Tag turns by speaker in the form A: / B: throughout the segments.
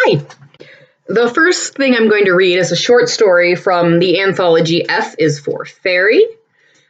A: Hi. The first thing I'm going to read is a short story from the anthology F is for Fairy.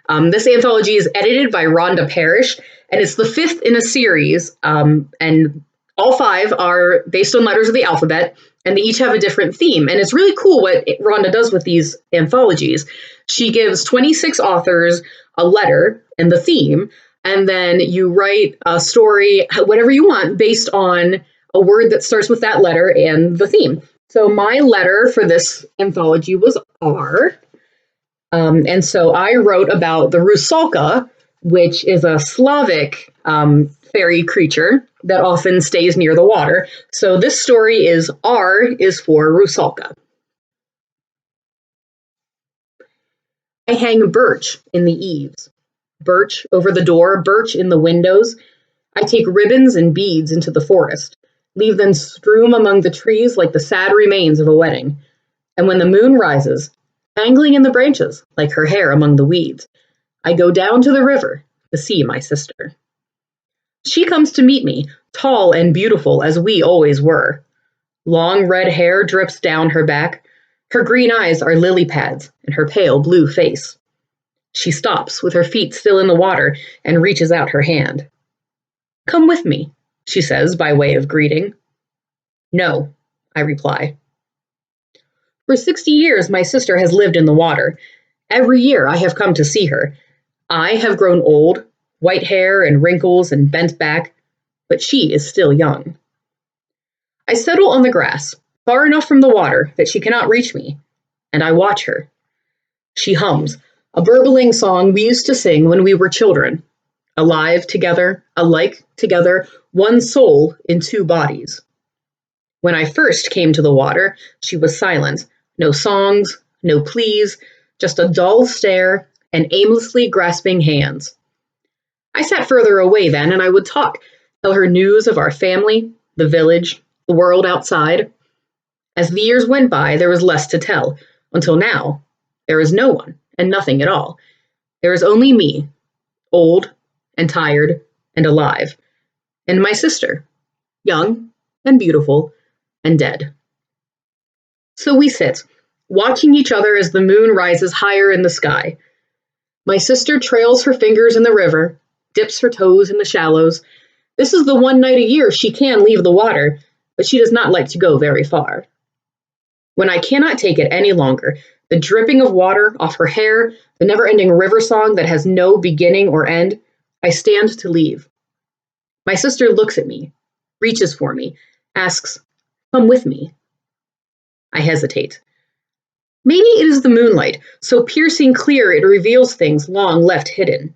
A: This anthology is edited by Rhonda Parrish, and it's the fifth in a series, and all five are based on letters of the alphabet, and they each have a different theme. And it's really cool what Rhonda does with these anthologies. She gives 26 authors a letter and the theme, and then you write a story, whatever you want, based on a word that starts with that letter and the theme. So my letter for this anthology was R. And so I wrote about the rusalka, which is a Slavic fairy creature that often stays near the water. So this story is R is for rusalka. I hang birch in the eaves, birch over the door, birch in the windows. I take ribbons and beads into the forest, leave them strewn among the trees like the sad remains of a wedding. And when the moon rises, dangling in the branches like her hair among the weeds, I go down to the river to see my sister. She comes to meet me, tall and beautiful as we always were. Long red hair drips down her back. Her green eyes are lily pads in her pale blue face. She stops with her feet still in the water and reaches out her hand. "Come with me," she says by way of greeting. "No," I reply. For 60 years, my sister has lived in the water. Every year I have come to see her. I have grown old, white hair and wrinkles and bent back, but she is still young. I settle on the grass, far enough from the water that she cannot reach me, and I watch her. She hums, a burbling song we used to sing when we were children. Alive together, alike together, one soul in two bodies. When I first came to the water, she was silent. No songs, no pleas, just a dull stare and aimlessly grasping hands. I sat further away then, and I would talk, tell her news of our family, the village, the world outside. As the years went by, there was less to tell, until now, there is no one and nothing at all. There is only me, old and tired and alive, and my sister, young and beautiful and dead. So we sit, watching each other as the moon rises higher in the sky. My sister trails her fingers in the river, dips her toes in the shallows. This is the one night a year she can leave the water, but she does not like to go very far. When I cannot take it any longer, the dripping of water off her hair, the never-ending river song that has no beginning or end, I stand to leave. My sister looks at me, reaches for me, asks, "Come with me." I hesitate. Maybe it is the moonlight, so piercing clear it reveals things long left hidden.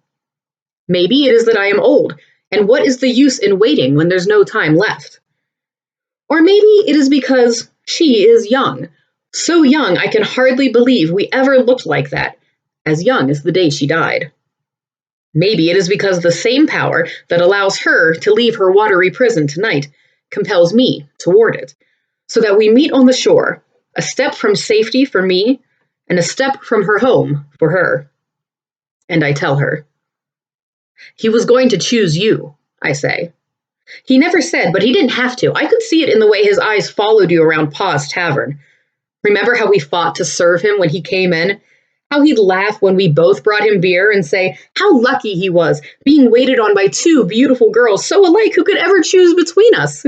A: Maybe it is that I am old, and what is the use in waiting when there's no time left? Or maybe it is because she is young, so young I can hardly believe we ever looked like that, as young as the day she died. Maybe it is because the same power that allows her to leave her watery prison tonight compels me toward it, so that we meet on the shore, a step from safety for me, and a step from her home for her. And I tell her. "He was going to choose you," I say. "He never said, but he didn't have to. I could see it in the way his eyes followed you around Pa's tavern. Remember how we fought to serve him when he came in? How he'd laugh when we both brought him beer and say how lucky he was, being waited on by two beautiful girls so alike who could ever choose between us?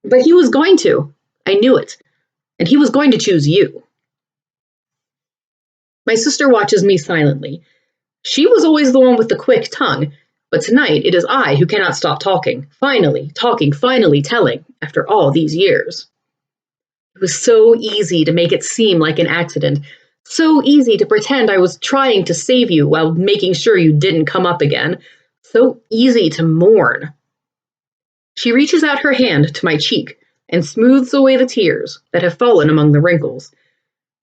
A: But he was going to. I knew it. And he was going to choose you." My sister watches me silently. She was always the one with the quick tongue, but tonight it is I who cannot stop talking, finally telling, after all these years. It was so easy to make it seem like an accident, so easy to pretend I was trying to save you while making sure you didn't come up again, so easy to mourn. She reaches out her hand to my cheek and smooths away the tears that have fallen among the wrinkles.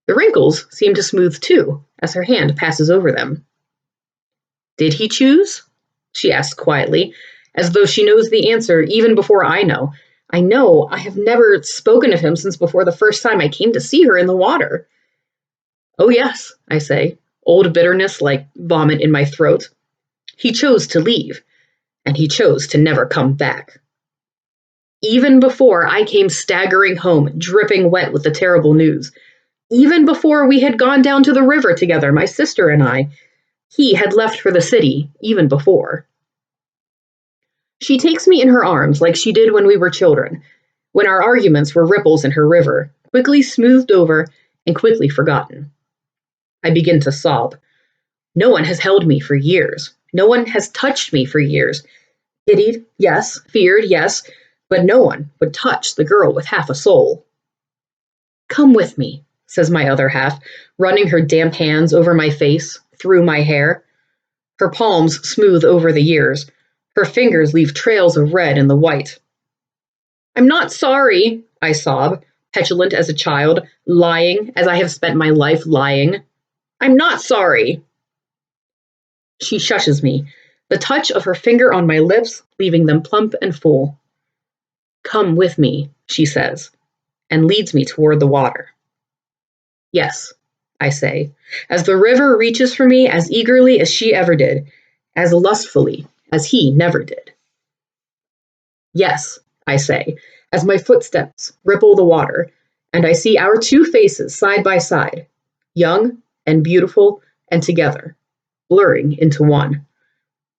A: The wrinkles seem to smooth too, as her hand passes over them. "Did he choose?" she asks quietly, as though she knows the answer even before I know. I know I have never spoken of him since before the first time I came to see her in the water. "Oh yes," I say, old bitterness like vomit in my throat. "He chose to leave, and he chose to never come back." even before I came staggering home, dripping wet with the terrible news. Even before we had gone down to the river together, my sister and I. He had left for the city, even before. She takes me in her arms like she did when we were children, when our arguments were ripples in her river, quickly smoothed over and quickly forgotten. I begin to sob. No one has held me for years. No one has touched me for years. Pitied, yes. Feared, yes. But no one would touch the girl with half a soul. Come with me, says my other half, running her damp hands over my face, through my hair. Her palms smooth over the ears. Her fingers leave trails of red in the white. I'm not sorry, I sob, petulant as a child, lying as I have spent my life lying. I'm not sorry. She shushes me, the touch of her finger on my lips, leaving them plump and full. Come with me, she says, and leads me toward the water. Yes, I say, as the river reaches for me as eagerly as she ever did, as lustfully as he never did. Yes, I say, as my footsteps ripple the water, and I see our two faces side by side, young and beautiful and together, blurring into one.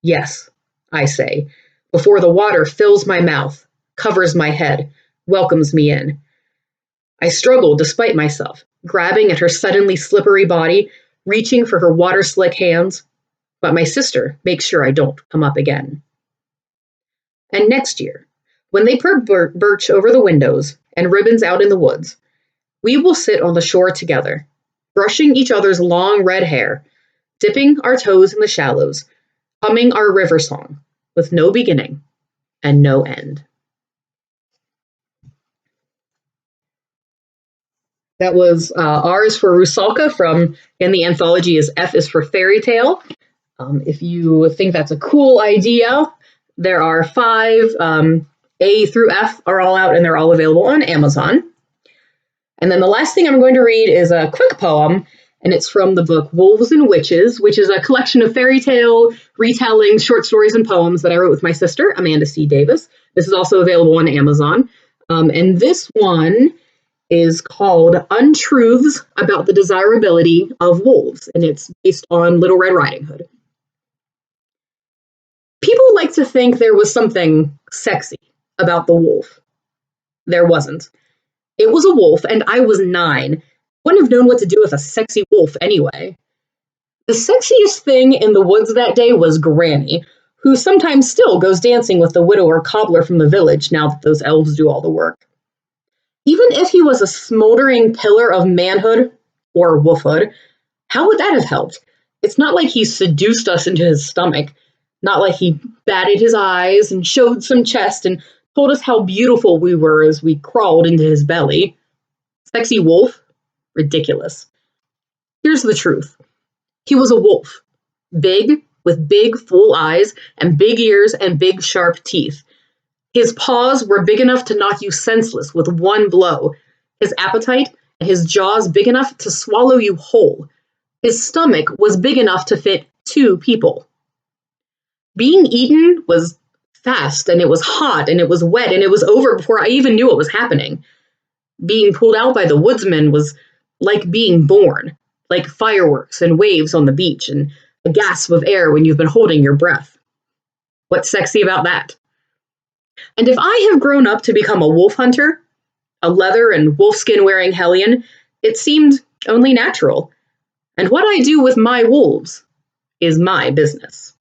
A: Yes, I say, before the water fills my mouth, covers my head, welcomes me in. I struggle despite myself, grabbing at her suddenly slippery body, reaching for her water-slick hands, but my sister makes sure I don't come up again. And next year, when they put birch over the windows and ribbons out in the woods, we will sit on the shore together, brushing each other's long red hair, dipping our toes in the shallows, humming our river song, with no beginning and no end. That was R is for Rusalka from, and the anthology is F is for Fairy Tale. If you think that's a cool idea, there are 5. A through F are all out and they're all available on Amazon. And then the last thing I'm going to read is a quick poem, and it's from the book Wolves and Witches, which is a collection of fairy tale retellings, short stories, and poems that I wrote with my sister, Amanda C. Davis. This is also available on Amazon. And this one is called Untruths About the Desirability of Wolves, and it's based on Little Red Riding Hood. People like to think there was something sexy about the wolf. There wasn't. It was a wolf, and I was 9. Wouldn't have known what to do with a sexy wolf anyway. The sexiest thing in the woods that day was Granny, who sometimes still goes dancing with the widower cobbler from the village now that those elves do all the work. Even if he was a smoldering pillar of manhood, or wolfhood, how would that have helped? It's not like he seduced us into his stomach, not like he batted his eyes and showed some chest and told us how beautiful we were as we crawled into his belly. Sexy wolf? Ridiculous. Here's the truth. He was a wolf. Big, with big, full eyes, and big ears and big, sharp teeth. His paws were big enough to knock you senseless with one blow. His appetite and his jaws big enough to swallow you whole. His stomach was big enough to fit 2 people. Being eaten was fast, and it was hot, and it was wet, and it was over before I even knew what was happening. Being pulled out by the woodsman was like being born, like fireworks and waves on the beach, and a gasp of air when you've been holding your breath. What's sexy about that? And if I have grown up to become a wolf hunter, a leather and wolfskin wearing hellion, it seemed only natural. And what I do with my wolves is my business.